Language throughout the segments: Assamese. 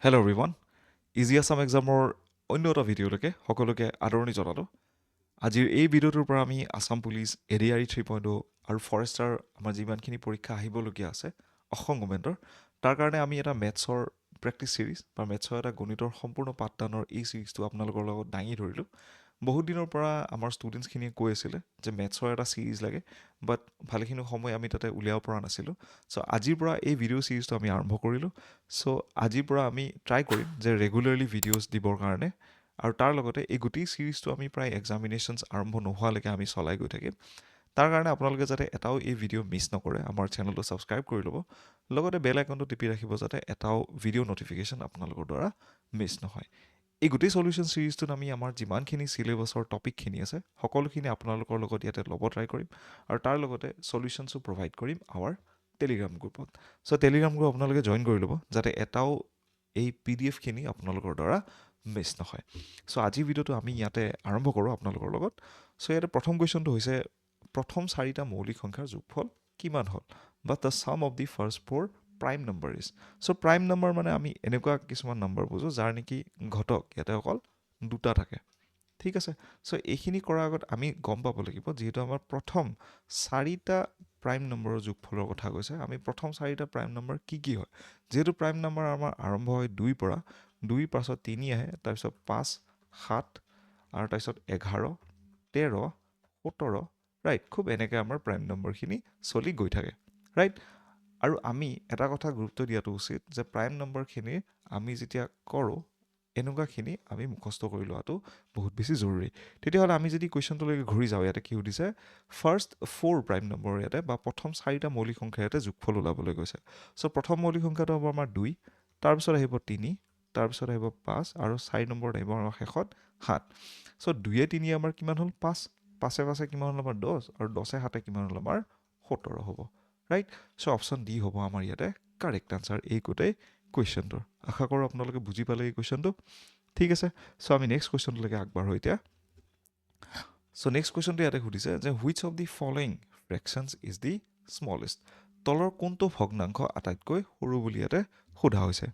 হেল্ল' এভৰিৱান ইজি আছাম এক্সামৰ অন্য এটা ভিডিঅ'লৈকে সকলোকে আদৰণি জনালোঁ আজিৰ এই ভিডিঅ'টোৰ পৰা আমি আছাম পুলিচ এডিআৰই 3.0 আৰু ফৰেষ্টাৰ আমাৰ যিমানখিনি পৰীক্ষা আহিবলগীয়া আছে অসম গভৰ্ণমেণ্টৰ তাৰ কাৰণে আমি এটা মেথছৰ প্ৰেক্টিছ ছিৰিজ বা মেথছৰ এটা গণিতৰ সম্পূৰ্ণ পাঠদানৰ এই ছিৰিজটো আপোনালোকৰ লগত দাঙি ধৰিলোঁ বহুত দিনৰ পৰা আমাৰ ষ্টুডেণ্টছখিনিয়ে কৈ আছিলে যে মেথছৰ এটা ছিৰিজ লাগে বাট ভালেখিনি সময় আমি তাতে উলিয়াব পৰা নাছিলোঁ ছ' আজিৰ পৰা এই ভিডিঅ' ছিৰিজটো আমি আৰম্ভ কৰিলোঁ ছ' আজিৰ পৰা আমি ট্ৰাই কৰিম যে ৰেগুলাৰলি ভিডিঅ'ছ দিবৰ কাৰণে আৰু তাৰ লগতে এই গোটেই ছিৰিজটো আমি প্ৰায় এক্সামিনেশ্যনছ আৰম্ভ নোহোৱালৈকে আমি চলাই গৈ থাকিম তাৰ কাৰণে আপোনালোকে যাতে এটাও এই ভিডিঅ' মিছ নকৰে আমাৰ চেনেলটো ছাবস্ক্ৰাইব কৰি ল'ব লগতে বেল আইকনটো টিপি ৰাখিব যাতে এটাও ভিডিঅ' ন'টিফিকেশ্যন আপোনালোকৰ দ্বাৰা মিছ নহয় এই গোটেই চলিউশ্যন ছিৰিজটোত আমি আমাৰ যিমানখিনি চিলেবাছৰ টপিকখিনি আছে সকলোখিনি আপোনালোকৰ লগত ইয়াতে ল'ব ট্ৰাই কৰিম আৰু তাৰ লগতে চলিউশ্যনছো প্ৰভাইড কৰিম আমাৰ টেলিগ্ৰাম গ্ৰুপত ছ' টেলিগ্ৰাম গ্ৰুপ আপোনালোকে জইন কৰি ল'ব যাতে এটাও এই PDF খিনি আপোনালোকৰ দ্বাৰা মিছ নহয় ছ' আজিৰ ভিডিঅ'টো আমি ইয়াতে আৰম্ভ কৰোঁ আপোনালোকৰ লগত ছ' ইয়াতে প্ৰথম কুৱেশ্যনটো হৈছে প্ৰথম চাৰিটা মৌলিক সংখ্যাৰ যোগফল কিমান হ'ল বা the sum of the first four prime number is ছ' প্ৰাইম নম্বৰ মানে আমি এনেকুৱা কিছুমান নম্বৰ বুজোঁ যাৰ নেকি ঘটক ইয়াতে অকল দুটা থাকে ঠিক আছে ছ' এইখিনি কৰাৰ আগত আমি গম পাব লাগিব যিহেতু আমাৰ প্ৰথম চাৰিটা প্ৰাইম নম্বৰৰ যোগফলৰ কথা কৈছে আমি প্ৰথম চাৰিটা প্ৰাইম নম্বৰ কি হয় যিহেতু প্ৰাইম নম্বৰ আমাৰ আৰম্ভ হয় 2ৰ পৰা 2ৰ পাছত 3 আহে তাৰপিছত 5 7 আৰু তাৰপিছত 11 13 17 ৰাইট খুব এনেকৈ আমাৰ প্ৰাইম নম্বৰখিনি চলি গৈ থাকে ৰাইট আৰু আমি এটা কথা গুৰুত্ব দিয়াটো উচিত যে প্ৰাইম নম্বৰখিনি আমি যেতিয়া কৰোঁ এনেকুৱাখিনি আমি মুখস্থ কৰি লোৱাটো বহুত বেছি জৰুৰী তেতিয়াহ'লে আমি যদি কুৱেশ্যনটোলৈকে ঘূৰি যাওঁ ইয়াতে কি সুধিছে ফাৰ্ষ্ট 4 প্ৰাইম নম্বৰ ইয়াতে বা প্ৰথম চাৰিটা মৌলিক সংখ্যা ইয়াতে যোগফল ওলাবলৈ গৈছে ছ' প্ৰথম মৌলিক সংখ্যাটো হ'ব আমাৰ 2 তাৰপিছত আহিব 3 তাৰপিছত আহিব 5 আৰু 4 নম্বৰত আহিব আমাৰ শেষত 7 ছ' 2 3 আমাৰ কিমান হ'ল 5 5 কিমান হ'ল আমাৰ 10 আৰু 10 7 কিমান হ'ল আমাৰ 17 হ'ব ৰাইট ছ' অপশ্যন ডি হ'ব আমাৰ ইয়াতে কাৰেক্ট আনচাৰ এই গোটেই কুৱেশ্যনটোৰ আশা কৰোঁ আপোনালোকে বুজি পালে এই কুৱেশ্যনটো ঠিক আছে ছ' আমি নেক্সট কুৱেশ্যনটোলৈকে আগবাঢ়োঁ এতিয়া ছ' নেক্সট কুৱেশ্যনটো ইয়াতে সুধিছে যে which of the following fractions is the smallest তলৰ কোনটো ভগ্নাংশ আটাইতকৈ সৰু বুলি ইয়াতে সোধা হৈছে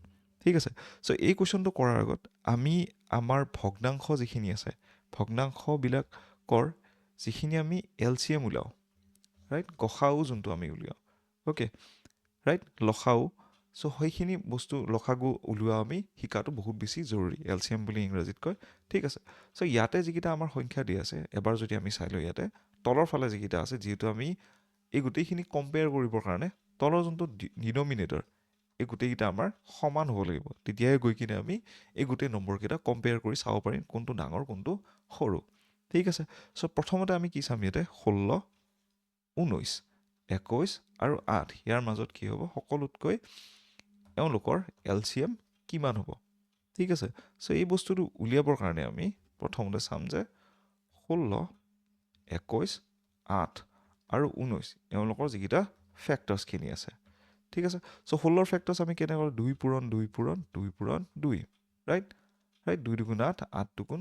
ঠিক আছে ছ' এই কুৱেশ্যনটো কৰাৰ আগত আমি আমাৰ ভগ্নাংশ যিখিনি আছে ভগ্নাংশবিলাকৰ যিখিনি আমি LCM উলিয়াওঁ ৰাইট গসাও যোনটো আমি উলিয়াওঁ অ'কে ৰাইট লসাও ছ' সেইখিনি বস্তু লসাগু উলিওৱা আমি শিকাটো বহুত বেছি জৰুৰী LCM বুলি ইংৰাজীত কয় ঠিক আছে ছ' ইয়াতে যিকেইটা আমাৰ সংখ্যা দি আছে এবাৰ যদি আমি চাই লওঁ ইয়াতে তলৰ ফালে যিকেইটা আছে যিহেতু আমি এই গোটেইখিনি কম্পেয়াৰ কৰিবৰ কাৰণে তলৰ যোনটো ডিনমিনেটৰ এই গোটেইকেইটা আমাৰ সমান হ'ব লাগিব তেতিয়াহে গৈ কিনে আমি এই গোটেই নম্বৰকেইটা কম্পেয়াৰ কৰি চাব পাৰিম কোনটো ডাঙৰ কোনটো সৰু ঠিক আছে ছ' প্ৰথমতে আমি কি চাম ইয়াতে 16 19 21 আৰু 8 ইয়াৰ মাজত কি হ'ব সকলোতকৈ এওঁলোকৰ LCM কিমান হ'ব ঠিক আছে ছ' এই বস্তুটো উলিয়াবৰ কাৰণে আমি প্ৰথমতে চাম যে 16 21 8 আৰু 19 এওঁলোকৰ যিকেইটা ফেক্টৰ্ছখিনি আছে ঠিক আছে ছ' 16ৰ ফেক্টৰ্ছ আমি কেনেকৈ 2 পূৰণ 2 পূৰণ 2 পূৰণ 2 ৰাইট 2 দুগুণ 8 8 দুগুণ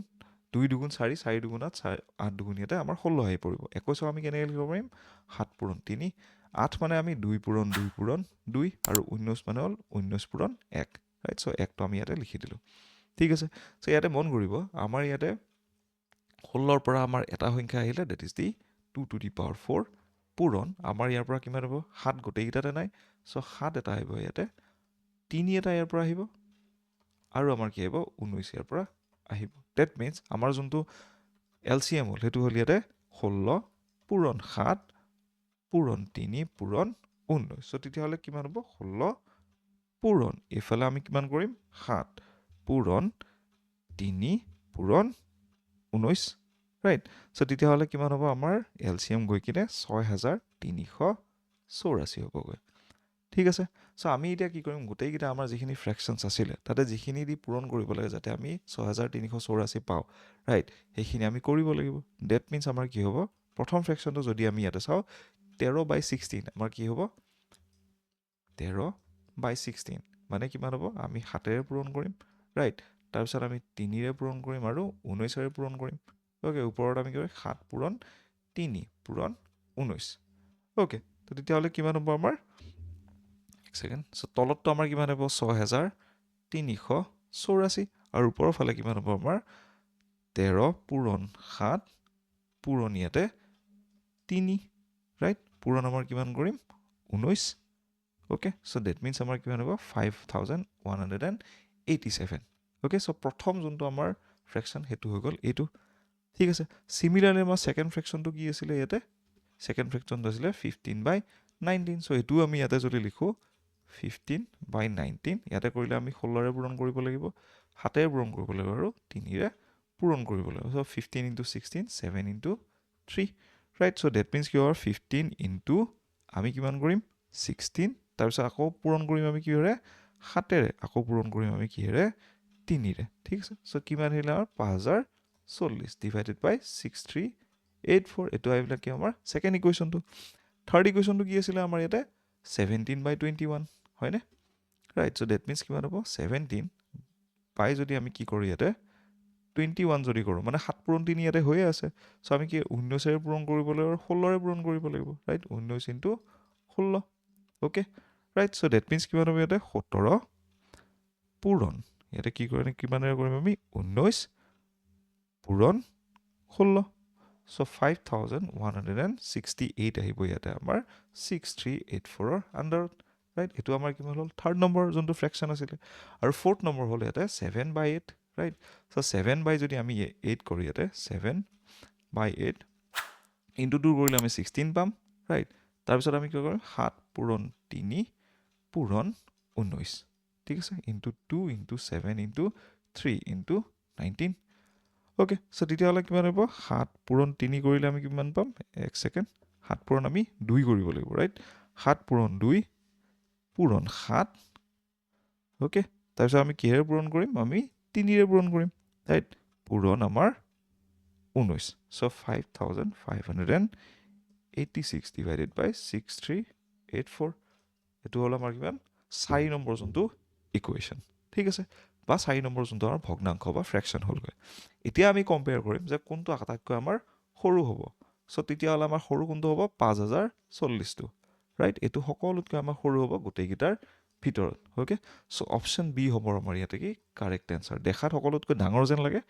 2 দুগুণ 4 4 দুগুণ 8 8 দুগুণ ইয়াতে আমাৰ 16 আহি পৰিব 21ক আমি কেনেকৈ লিখিব পাৰিম 7 পূৰণ 3 8 মানে আমি 2 পূৰণ 2 পূৰণ 2 আৰু 19 মানে হ'ল 19 পূৰণ 1 ৰাইট ছ' 1টো আমি ইয়াতে লিখি দিলোঁ ঠিক আছে ছ' ইয়াতে মন কৰিব আমাৰ ইয়াতে 16ৰ পৰা আমাৰ এটা সংখ্যা আহিলে that is the 2 to the power 4 পূৰণ আমাৰ ইয়াৰ পৰা কিমান হ'ব 7 গোটেইকেইটাতে নাই ছ' 7 এটা আহিব ইয়াতে 3 এটা ইয়াৰ পৰা আহিব আৰু আমাৰ কি আহিব 19 ইয়াৰ পৰা আহিব ডেট মিনছ আমাৰ যোনটো LCM হ'ল সেইটো হ'ল ইয়াতে 16 পূৰণ 7 পূৰণ 3 পূৰণ 19 ছ' তেতিয়াহ'লে কিমান হ'ব 16 পূৰণ এইফালে আমি কিমান কৰিম 7 পূৰণ 3 পূৰণ 19 ৰাইট ছ' তেতিয়াহ'লে কিমান হ'ব আমাৰ LCM গৈ কিনে 6384 হ'বগৈ ঠিক আছে ছ' আমি এতিয়া কি কৰিম গোটেইকেইটা আমাৰ যিখিনি ফ্ৰেকশ্যনছ আছিলে তাতে যিখিনি দি পূৰণ কৰিব লাগে যাতে আমি 6384 পাওঁ ৰাইট সেইখিনি আমি কৰিব লাগিব ডেট মিনছ আমাৰ কি হ'ব প্ৰথম ফ্ৰেকশ্যনটো যদি আমি ইয়াতে চাওঁ 13/16 আমাৰ কি হ'ব 13/16 মানে কিমান হ'ব আমি 7ৰে পূৰণ কৰিম ৰাইট তাৰপিছত আমি 3ৰে পূৰণ কৰিম আৰু 19ৰে পূৰণ কৰিম অ'কে ওপৰত আমি কি কৰিম 7 পূৰণ 3 পূৰণ 19 অ'কে তো তেতিয়াহ'লে কিমান হ'ব আমাৰ এক ছেকেণ্ড ছ' তলতটো আমাৰ কিমান হ'ব 6384 384 আৰু ওপৰৰ ফালে কিমান হ'ব আমাৰ 13 পূৰণ 7 পূৰণ ইয়াতে 3 ৰাইট পূৰণ আমাৰ কিমান কৰিম 19 ওকে সো দ্যাট মিন্স আমাৰ কিমান হ'ব 5187 ওকে সো প্ৰথম যোনটো আমাৰ ফ্ৰেকশন হেতু হৈ গল এইটো ঠিক আছে সিমিলাৰলি আমাৰ সেকেন্ড ফ্ৰেকশনটো কি আছিল ইয়াতে সেকেন্ড ফ্ৰেকশনটো আছিল 15/19 সো এটো আমি ইয়াতে যদি লিখো 15/19 ইয়াতে কৰিলে আমি 16 ৰে পূৰণ কৰিব লাগিব 7 ৰে পূৰণ কৰিব লাগিব আৰু 3 ৰে পূৰণ কৰিব লাগিব so 15 * 16 7 * 3 right so that means কি হ'ব 15 * আমি কিমান কৰিম 16 তাৰপিছত আকৌ পূৰণ কৰিম আমি কিহেৰে 7 ৰে আকৌ পূৰণ কৰিম আমি কিহেৰে 3 ৰে ঠিক আছে সো কিমান আহিলে আমাৰ 5040 ডিভাইডেড বাই 6384 এটো আহিলে কি আমাৰ সেকেন্ড ইকুৱেশনটো থাৰ্ড ইকুৱেশনটো কি আছিল আমাৰ ইয়াতে 17/21 হয়নে ৰাইট সো দ্যাট মিন্স কিমান হ'ব 17 পাই যদি আমি কি কৰো ইয়াতে 21 যদি কৰো মানে 7 পূৰণ 3 ইয়াতে হৈয়ে আছে সো আমি কি 19 ৰে পূৰণ কৰিব লাগিব আৰু 16 ৰে পূৰণ কৰিব লাগিব right 19 * 16 okay right so that means কিমান হ'ব ইয়াতে 17 পূৰণ ইয়াতে কি কৰিম কিমানেৰে কৰিম আমি 19 পূৰণ 16 সো 5168 আহিব ইয়াতে আমাৰ 6384 ৰ আন্ডাৰত ৰাইট এটো আমাৰ কিমান হ'ল থাৰ্ড নম্বৰ যোনটো ফ্ৰেকশন আছিল আৰু ফোৰ্থ নম্বৰ হ'ল ইয়াতে 7/8 ৰাইট সো 7 যদি আমি 8 কৰো ইয়াতে 7/8 ইনটু 2 কৰিলে আমি 16 পাম ৰাইট তাৰপিছত আমি কি কৰিম 7 পূৰণ 3 পূৰণ 19 ঠিক আছে into 2 into 7 into 3 into 19 okay so তেতিয়া হলে কিমান হ'ব 7 পূৰণ 3 কৰিলে আমি কিমান পাম এক সেকেন্ড 7 পূৰণ আমি 2 কৰিব লাগিব ৰাইট 7 পূৰণ 2 পূৰণ 7 ওকে তাৰপিছত আমি কিহেৰে পূৰণ কৰিম আমি 3 ৰে পূৰণ কৰিম ৰাইট পূৰণ আমাৰ 19 সো 5586 ডিভাইডেড বাই 6384 এটো হল আমাৰ কিমান 4 নম্বৰ যোনটো ইকুৱেশন ঠিক আছে বা 4 নম্বৰ যোনটো আমাৰ ভগ্নাংশ বা ফ্ৰেকশন হলগৈ এতিয়া আমি কম্পেয়াৰ কৰিম যে কোনটো আটাইতকৈ আমাৰ সৰু হ'ব সো তেতিয়া হলে আমাৰ সৰু কোনটো হ'ব 5040 টো ৰাইট এটো সকলোতকৈ আমাৰ সৰু হ'ব গোটেইকিটাৰ ভিতৰত ওকে সো অপশন বি হ'ব আমাৰ ইয়াতে কি কাৰেক্ট আনসাৰ দেখাত সকলোতকৈ ডাঙৰ যেন লাগে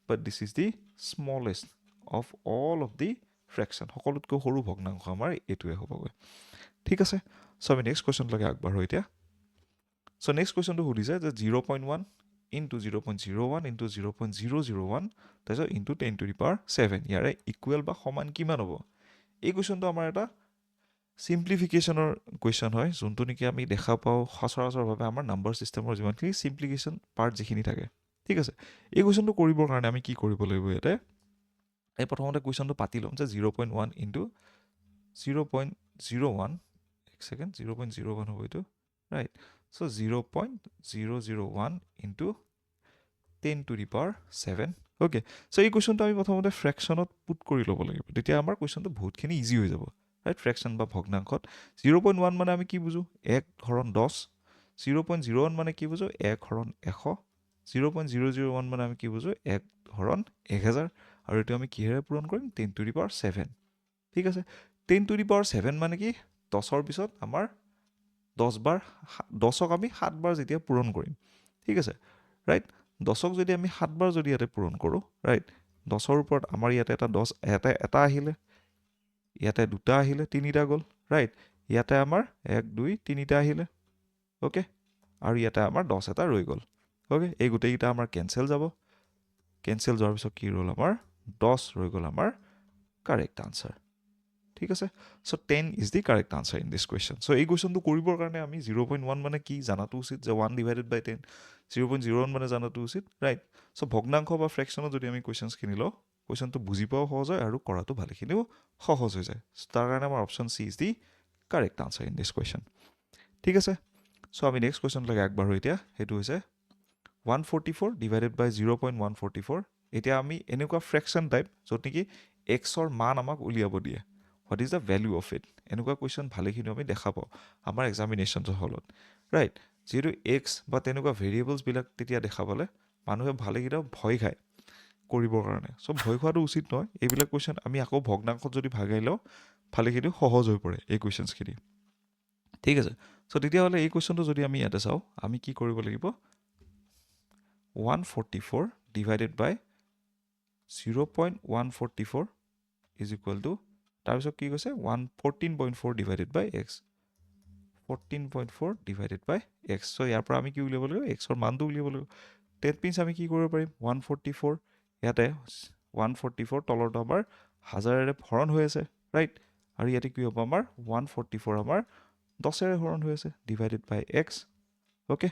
but this is the smallest of all of the fraction সকলোতকৈ সৰু ভগ্নাংশ আমাৰ এটোৱে হ'বগৈ ঠিক আছে সো আমি নেক্সট কোৱেশ্চন লাগে আগবাঢ়ো এতিয়া সো নেক্সট কোৱেশ্চনটো সুধিছে যে 0.1 into 0.01 into 0.001 তাৰপিছত into 10 to the power 7 ইয়াৰে ইকুৱেল বা সমান কিমান হ'ব এই কোৱেশ্চনটো আমাৰ এটা সিম্পলিফিকেশনৰ কোৱেশ্চন হয় যোনটো নেকি আমি দেখা পাও সচৰাচৰভাৱে আমাৰ নাম্বাৰ সিস্টেমৰ যিমানখিনি সিম্পলিফিকেশন পাৰ্ট যিখিনি থাকে ঠিক আছে এই কোৱেশ্চনটো কৰিবৰ কাৰণে আমি কি কৰিব লাগিব ইয়াতে এই প্ৰথমতে কোৱেশ্চনটো পাতি লম যে 0.1 into 0.01 এক সেকেন্ড 0.01 হ'ব এটো right so 0.001 into 10 to the power 7 okay so এই কোৱেশ্চনটো আমি প্ৰথমতে ফ্ৰেকশনত পুট কৰি ল'ব লাগিব তেতিয়া আমাৰ কোৱেশ্চনটো বহুতখিনি ইজি হৈ যাব ৰাইট ফ্ৰেকশন বা ভগ্নাংশত 0.1 মানে আমি কি বুজো 1 হৰণ 10 0.01 মানে কি বুজো 1 হৰণ 100 0.001 মানে আমি কি বুজো 1 হৰণ 1000 আৰু এটো আমি কিহেৰে পূৰণ কৰিম 10 to the power 7 ঠিক আছে 10 to the power 7 মানে কি 10 ৰ পিছত আমাৰ 10 বাৰ 10ক আমি 7 বাৰ যেতিয়া পূৰণ কৰিম ঠিক আছে ৰাইট 10ক যদি আমি 7 বাৰ যদি ইয়াতে পূৰণ কৰো ৰাইট 10ৰ ওপৰত আমাৰ ইয়াতে এটা 10 এটা আহিলে ইয়াতে দুটা আহিলে তিনিটা গল ৰাইট ইয়াতে আমাৰ 1 2 তিনিটা আহিলে ওকে আৰু ইয়াতে আমাৰ 10 এটা ৰৈ গল ওকে এই গোটেইটা আমাৰ কেনসেল যাব কেনসেল যোৱাৰ পিছত কি ৰল আমাৰ 10 ৰৈ গল আমাৰ কাৰেক্ট আনসাৰ ঠিক আছে so 10 is the correct answer in this question so এই কোৱেশ্চনটো কৰিবৰ কাৰণে আমি 0.1 মানে কি জানাটো উচিত যে 1 divided by 10 0.01 মানে জানাটো উচিত ৰাইট সো ভগ্নাংশ বা ফ্ৰেকশনত যদি আমি কোৱেশ্চনস কিনি লও কোৱেশ্চনটো বুজি পাও সহজ হয় আৰু কৰাটো ভালেখিনিও সহজ হৈ যায় তাৰ কাৰণে আমাৰ option C is the correct answer in this question ঠিক আছে সো আমি নেক্সট কোৱেশ্চন লাগে আগবাঢ়ো এতিয়া হেতু হৈছে 144 divided by 0.144 এতিয়া আমি এনেকুৱা ফ্ৰেকশন টাইপ যত নেকি x ৰ মান আমাক উলিয়াব দিয়ে what is the value of it এনেকুৱা কোৱেশ্চন ভালেখিনি আমি দেখা পাও আমাৰ এক্সামিনেশনছ হলত ৰাইট যেটো x বা তেনেকুৱা ভেৰিয়েবলছ বিলাক তেতিয়া দেখা পালে মানুহে ভালেকিটা ভয় খায় কৰিবৰ কাৰণে সো ভয় খোৱাটো উচিত নহয় এইবিলাক কোৱেশ্চন আমি আকৌ ভগ্নাংশত যদি ভাগাই লও ভালেখিনি সহজ হৈ পৰে এই কোৱেশ্চনছখিনি ঠিক আছে সো তেতিয়া হলে এই কোৱেশ্চনটো যদি আমি ইয়াতে চাও আমি কি কৰিব লাগিব 144 divided by 0.144 is equal to তাৰপিছত কি কৈছে 14.4 divided by x 14.4 divided by x so ইয়াৰ পৰা আমি কি উলিয়াব লাগিব x ৰ মানটো উলিয়াব লাগিব that means আমি কি কৰিব পাৰিম 144 ইয়াতে 144 তলৰটো আমাৰ 1000 ৰে হৰণ হৈ আছে ৰাইট আৰু ইয়াতে কি হ'ব আমাৰ 144 আমাৰ 10 ৰে হৰণ হৈ আছে divided by x okay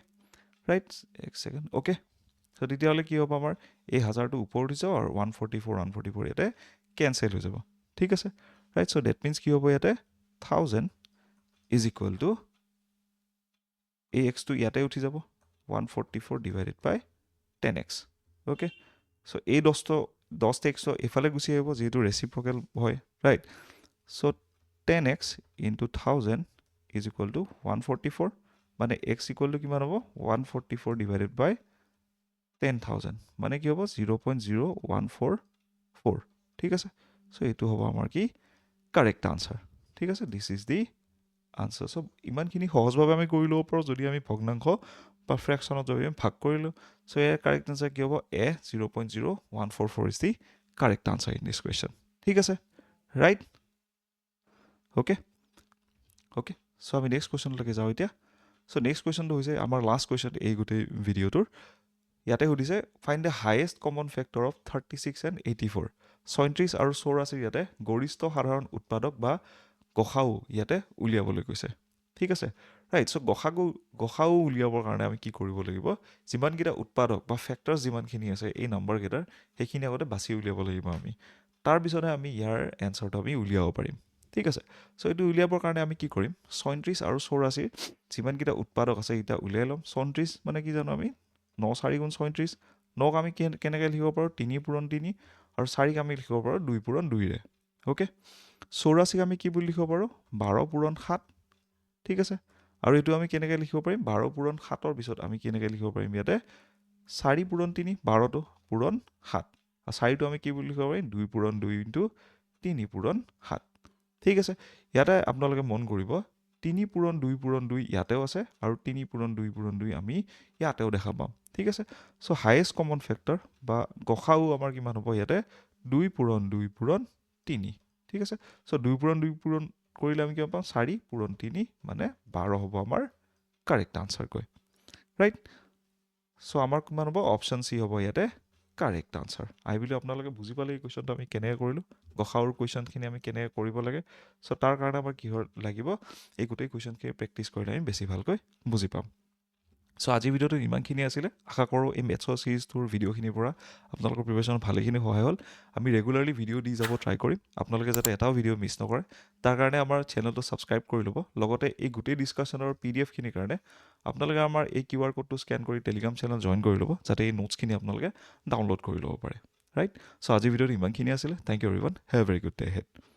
right এক সেকেন্ড okay so তেতিয়াহলে কি হ'ব আমাৰ এই 1000 টো ওপৰত যাব আৰু 144 ইয়াতে কেনসেল হৈ যাব ঠিক আছে right so that means কি হ'ব ইয়াতে 1000 is equal to ax to ইয়াতে উঠি যাব 144 divided by 10x okay so এই 10x এফালে গুছি আহিব যেহেতু ৰেচিপ্ৰকেল হয় right so 10x into 1000 is equal to 144 মানে x equal to কিমান হ'ব 144 divided by 10000 মানে কি হ'ব 0.0144 ঠিক আছে so এটো হ'ব আমাৰ কি কাৰেক্ট আনসাৰ ঠিক আছে this is the answer so ইমানখিনি সহজভাৱে আমি কৰি লব পাৰো যদি আমি ভগ্নাংশ বা ফ্ৰেকশনত যদি আমি ভাগ কৰিলো সো ইয়াৰ কাৰেক্ট আনসাৰ কি হ'ব a 0.0144 is the correct answer in this question ঠিক আছে right okay okay so আমি নেক্সট কোৱেশ্চন লৈকে যাও এতিয়া সো নেক্সট কোৱেশ্চনটো হৈছে আমাৰ লাষ্ট কোৱেশ্চন এই গোটে ভিডিওটোৰ ইয়াতে সুধিছে find the highest common factor of 36 and 84 37 আৰু 84 ইয়াতে গৰিষ্ঠ সাধাৰণ উৎপাদক বা গসাউ ইয়াতে উলিয়াবলৈ কৈছে ঠিক আছে ৰাইট সো গসাউ উলিয়াবৰ কাৰণে আমি কি কৰিব লাগিব যিমান কিটা উৎপাদক বা ফ্যাক্টৰছ যিমানখিনি আছে এই নম্বৰ কেইটাৰ সেইখিনি আগতে বাছি উলিয়াব লাগিব আমি তাৰ পিছতে আমি ইয়াৰ এনসাৰটো আমি উলিয়াব পাৰিম ঠিক আছে সো এটো উলিয়াবৰ কাৰণে আমি কি কৰিম 37 আৰু 84 যিমান কিটা উৎপাদক আছে এটা উলিয়াই লম 37 মানে কি জানো আমি 9 4 গুণ 37 9 আমি কেনেকৈ লিখিব পাৰো 3 পূৰণ 3 আৰু 4 আমি লিখিব পাৰো 2 পূৰণ 2 ৰে ওকে 84 আমি কি বুলি লিখিব পাৰো 12 পূৰণ 7 ঠিক আছে আৰু এটো আমি কেনেকৈ লিখিব পাৰিম 12 পূৰণ 7 ৰ পিছত আমি কেনেকৈ লিখিব পাৰিম ইয়াতে 4 পূৰণ 3 12 টো পূৰণ 7 আৰু 4 টো আমি কি বুলি লিখিব পাৰিম 2 পূৰণ 2 ইনটু 3 পূৰণ 7 ঠিক আছে ইয়াতে আপোনালোকে মন কৰিব 3 পূৰণ 2 পূৰণ 2 ইয়াতেও আছে আৰু 3 পূৰণ 2 পূৰণ 2 আমি ইয়াতেও দেখা পাম ঠিক আছে সো হাইয়েস্ট কমন ফ্যাক্টৰ বা গসাউ আমাৰ কিমান হ'ব ইয়াতে 2 পূৰণ 2 পূৰণ 3 ঠিক আছে সো 2 পূৰণ 2 পূৰণ কৰিলে আমি কি পাম 4 পূৰণ 3 মানে 12 হ'ব আমাৰ কাৰেক্ট আনসাৰ কয় ৰাইট সো আমাৰ কিমান হ'ব অপচন সি হ'ব ইয়াতে কাৰেক্ট আনসাৰ আই বিলি আপোনালোকে বুজি পালে এই কোৱেশ্চনটো আমি কেনে কৰিলো গসাউৰ কোৱেশ্চনখিনি আমি কেনে কৰিব লাগে সো তাৰ কাৰণে আমাৰ কি লাগিব এই গোটেই কোৱেশ্চনখিনি প্ৰেক্টিস কৰিলে আমি বেছি ভালকৈ বুজি পাম সো আজি ভিডিওটো ইমানখিনি আছিল আশা কৰো এই মেথছৰ সিৰিজটোৰ ভিডিওখিনিৰ পৰা আপোনালোকৰ প্ৰিপাৰেচন ভালেখিনি সহায় হ'ল আমি ৰেগুলাৰলি ভিডিও দি যাব ট্ৰাই কৰিম আপোনালোকে যাতে এটাও ভিডিও মিছ নকৰে তাৰ কাৰণে আমাৰ চেনেলটো সাবস্ক্ৰাইব কৰি ল'ব লগতে এই গোটেই ডিসকাশনৰ পিডিএফ খিনিৰ কাৰণে আপোনালোকে আমাৰ এই কিউআৰ কোডটো স্ক্যান কৰি টেলিগ্ৰাম চেনেল জয়েন কৰি ল'ব যাতে এই নোটছখিনি আপোনালোকে ডাউনলোড কৰি ল'ব পাৰে ৰাইট সো আজি ভিডিওটো ইমানখিনি আছিল thank you everyone have a very good day head